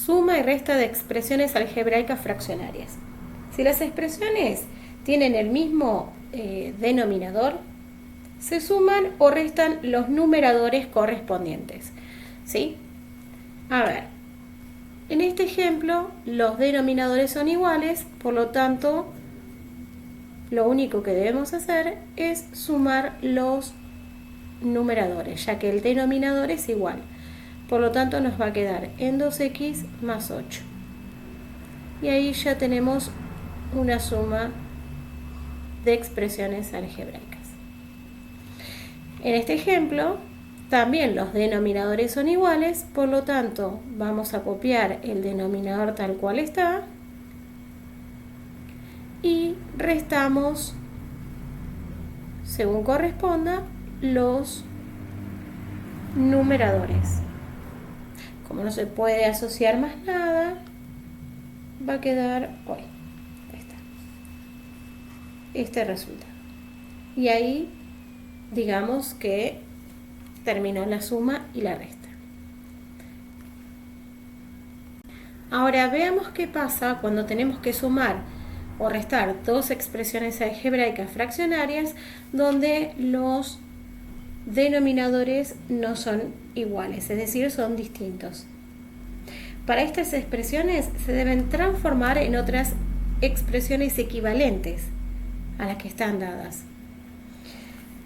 Suma y resta de expresiones algebraicas fraccionarias. Si las expresiones tienen el mismo denominador, se suman o restan los numeradores correspondientes. ¿Sí? A ver, en este ejemplo los denominadores son iguales, por lo tanto, lo único que debemos hacer es sumar los numeradores, ya que el denominador es igual. Por lo tanto, nos va a quedar en 2x más 8. Y ahí ya tenemos una suma de expresiones algebraicas. En este ejemplo, también los denominadores son iguales, por lo tanto, vamos a copiar el denominador tal cual está y restamos, según corresponda, los numeradores. Como no se puede asociar más nada, va a quedar hoy este resultado. Y ahí, digamos que terminó la suma y la resta. Ahora veamos qué pasa cuando tenemos que sumar o restar dos expresiones algebraicas fraccionarias donde los denominadores no son iguales, es decir, son distintos. Para estas expresiones se deben transformar en otras expresiones equivalentes a las que están dadas.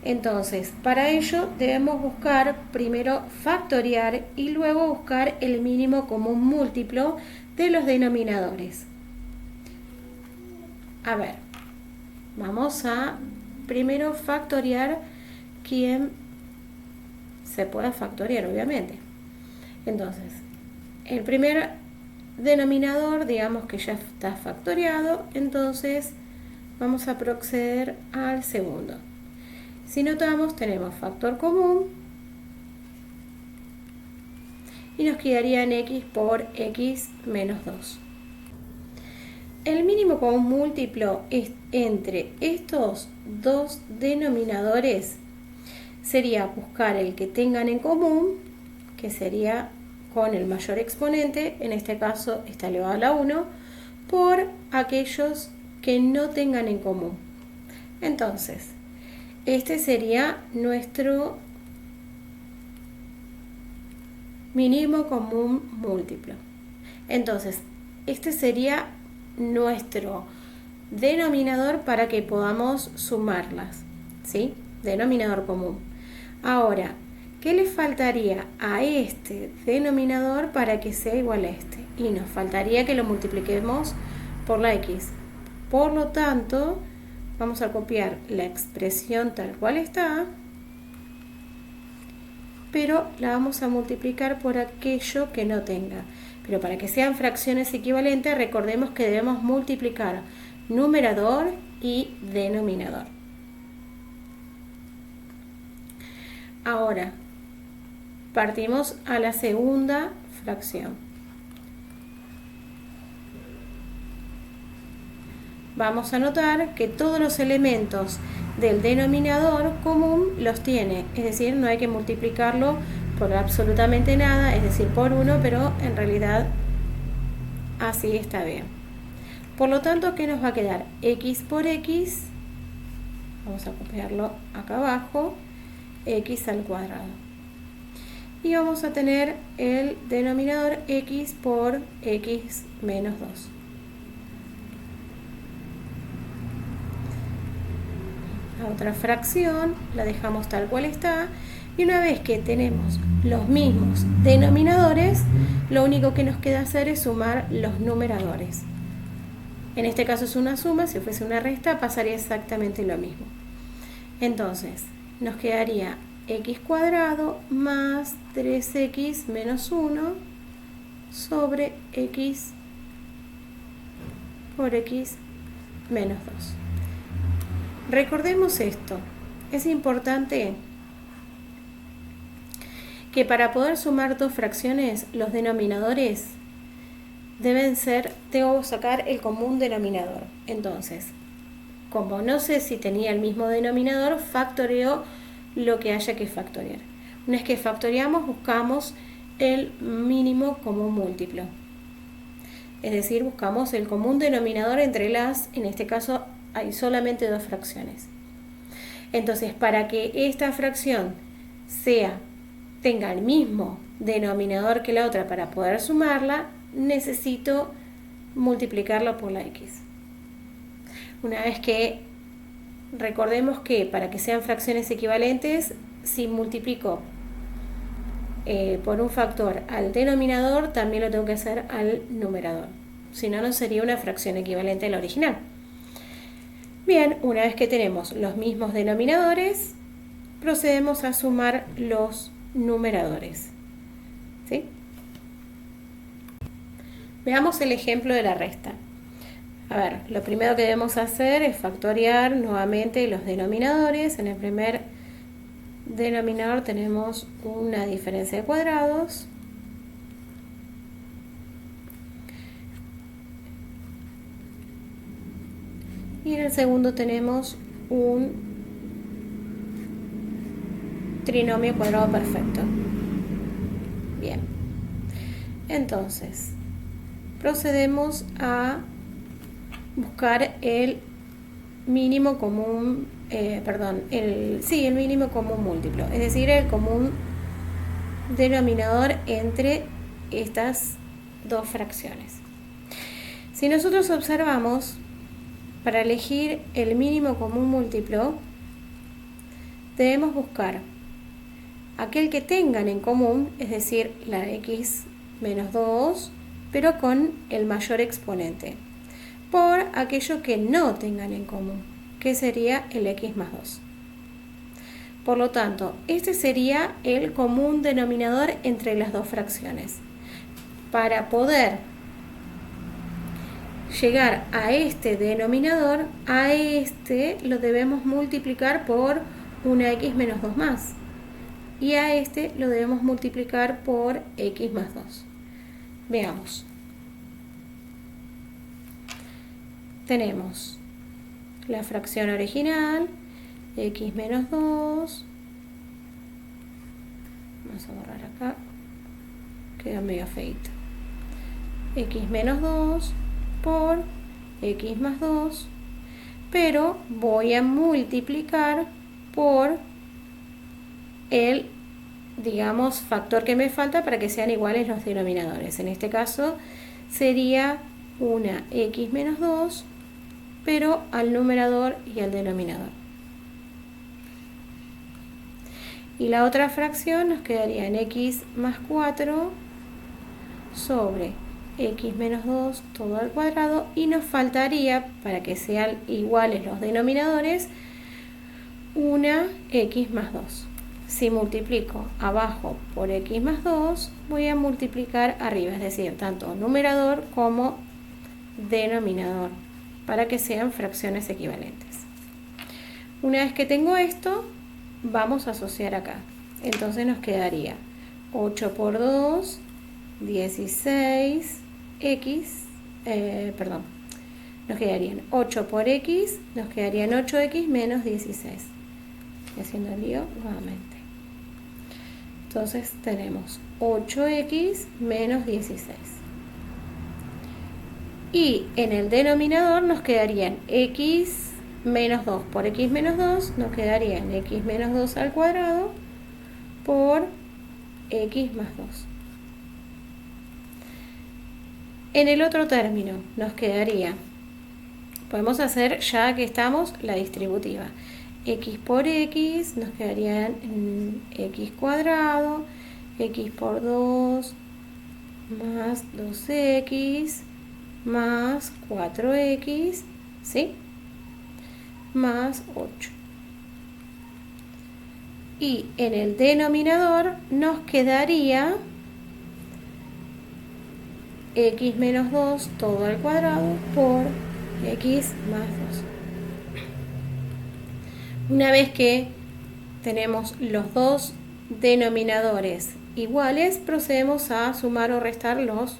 Entonces, para ello debemos buscar primero factoriar y luego buscar el mínimo común múltiplo de los denominadores. A ver, vamos a primero factoriar quien se pueda factoriar, obviamente. Entonces, el primer denominador, digamos que ya está factoriado, entonces vamos a proceder al segundo. Si notamos, tenemos factor común y nos quedaría en x por x menos 2. El mínimo común múltiplo entre estos dos denominadores sería buscar el que tengan en común, que sería con el mayor exponente, en este caso está elevado a la 1, por aquellos que no tengan en común. Entonces, este sería nuestro mínimo común múltiplo. Entonces, este sería nuestro denominador para que podamos sumarlas, ¿sí? Denominador común. Ahora, ¿qué le faltaría a este denominador para que sea igual a este? Y nos faltaría que lo multipliquemos por la x. Por lo tanto, vamos a copiar la expresión tal cual está, pero la vamos a multiplicar por aquello que no tenga. Pero para que sean fracciones equivalentes, recordemos que debemos multiplicar numerador y denominador. Ahora, partimos a la segunda fracción. Vamos a notar que todos los elementos del denominador común los tiene, es decir, no hay que multiplicarlo por absolutamente nada, es decir, por 1, pero en realidad así está bien. Por lo tanto, ¿qué nos va a quedar? X por x, vamos a copiarlo acá abajo, x al cuadrado. Y vamos a tener el denominador x por x menos 2. La otra fracción la dejamos tal cual está. Y una vez que tenemos los mismos denominadores, lo único que nos queda hacer es sumar los numeradores. En este caso es una suma, si fuese una resta pasaría exactamente lo mismo. Entonces, nos quedaría x cuadrado más 3x menos 1 sobre x por x menos 2. Recordemos esto, es importante que para poder sumar dos fracciones, los denominadores tengo que sacar el común denominador. Entonces, como no sé si tenía el mismo denominador, factoreo lo que haya que factorear. Una vez que factoreamos, buscamos el mínimo común múltiplo. Es decir, buscamos el común denominador entre las, en este caso hay solamente dos fracciones. Entonces, para que esta fracción tenga el mismo denominador que la otra para poder sumarla, necesito multiplicarlo por la x. Una vez que recordemos que para que sean fracciones equivalentes, si multiplico por un factor al denominador, también lo tengo que hacer al numerador. Si no, no sería una fracción equivalente a la original. Bien, una vez que tenemos los mismos denominadores, procedemos a sumar los numeradores. ¿Sí? Veamos el ejemplo de la resta. A ver, lo primero que debemos hacer es factorear nuevamente los denominadores. En el primer denominador tenemos una diferencia de cuadrados. Y en el segundo tenemos un trinomio cuadrado perfecto. Bien. Entonces, procedemos a buscar el mínimo común, el mínimo común múltiplo, es decir, el común denominador entre estas dos fracciones. Si nosotros observamos, para elegir el mínimo común múltiplo, debemos buscar aquel que tengan en común, es decir, la x menos 2, pero con el mayor exponente, por aquello que no tengan en común, que sería el x más 2. Por lo tanto, este sería el común denominador entre las dos fracciones. Para poder llegar a este denominador, a este lo debemos multiplicar por una x menos 2 más. Y a este lo debemos multiplicar por x más 2. Veamos. Tenemos la fracción original, x menos 2. Vamos a borrar acá. Queda medio feito. X menos 2 por x más 2. Pero voy a multiplicar por el, digamos, factor que me falta para que sean iguales los denominadores. En este caso sería una x menos 2, pero al numerador y al denominador. Y la otra fracción nos quedaría en x más 4 sobre x menos 2 todo al cuadrado, y nos faltaría, para que sean iguales los denominadores, una x más 2. Si multiplico abajo por x más 2, voy a multiplicar arriba, es decir, tanto numerador como denominador, para que sean fracciones equivalentes. Una vez que tengo esto, vamos a asociar acá. Entonces nos quedaría 8 por 2, 16, nos quedarían 8 por x, nos quedarían 8x menos 16. Y haciendo el lío nuevamente. Entonces tenemos 8x menos 16. Y en el denominador nos quedarían x menos 2 por x menos 2, nos quedarían x menos 2 al cuadrado por x más 2. En el otro término nos quedaría, podemos hacer, ya que estamos, la distributiva. X por x nos quedarían x cuadrado, x por 2 más 2x más 4x, ¿sí? Más 8. Y en el denominador nos quedaría x menos 2 todo al cuadrado por x más 2. Una vez que tenemos los dos denominadores iguales, procedemos a sumar o restar los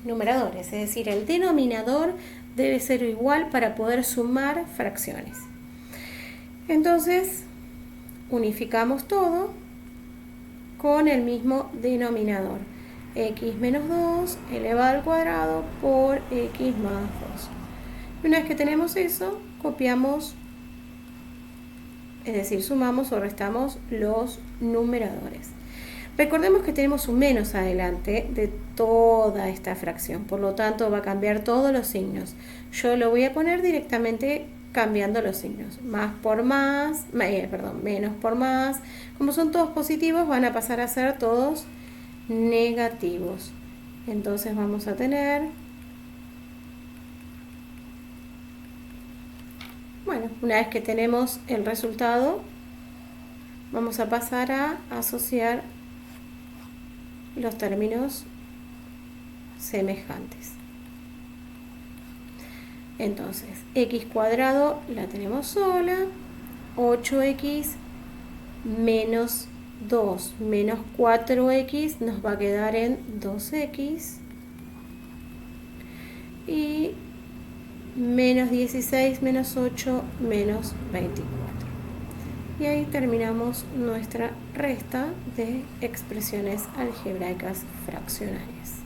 numeradores. Es decir, el denominador debe ser igual para poder sumar fracciones. Entonces, unificamos todo con el mismo denominador. x menos 2 elevado al cuadrado por x más 2. Una vez que tenemos eso, copiamos, es decir, sumamos o restamos los numeradores. Recordemos que tenemos un menos adelante de toda esta fracción, por lo tanto va a cambiar todos los signos. Yo lo voy a poner directamente cambiando los signos. Más por más, menos por más. Como son todos positivos, van a pasar a ser todos negativos. Entonces vamos a tener, bueno, una vez que tenemos el resultado, vamos a pasar a asociar los términos semejantes. Entonces, x cuadrado la tenemos sola, 8x menos 2 menos 4x nos va a quedar en 2x, y menos 16 menos 8 menos 24. Y ahí terminamos nuestra resta de expresiones algebraicas fraccionarias.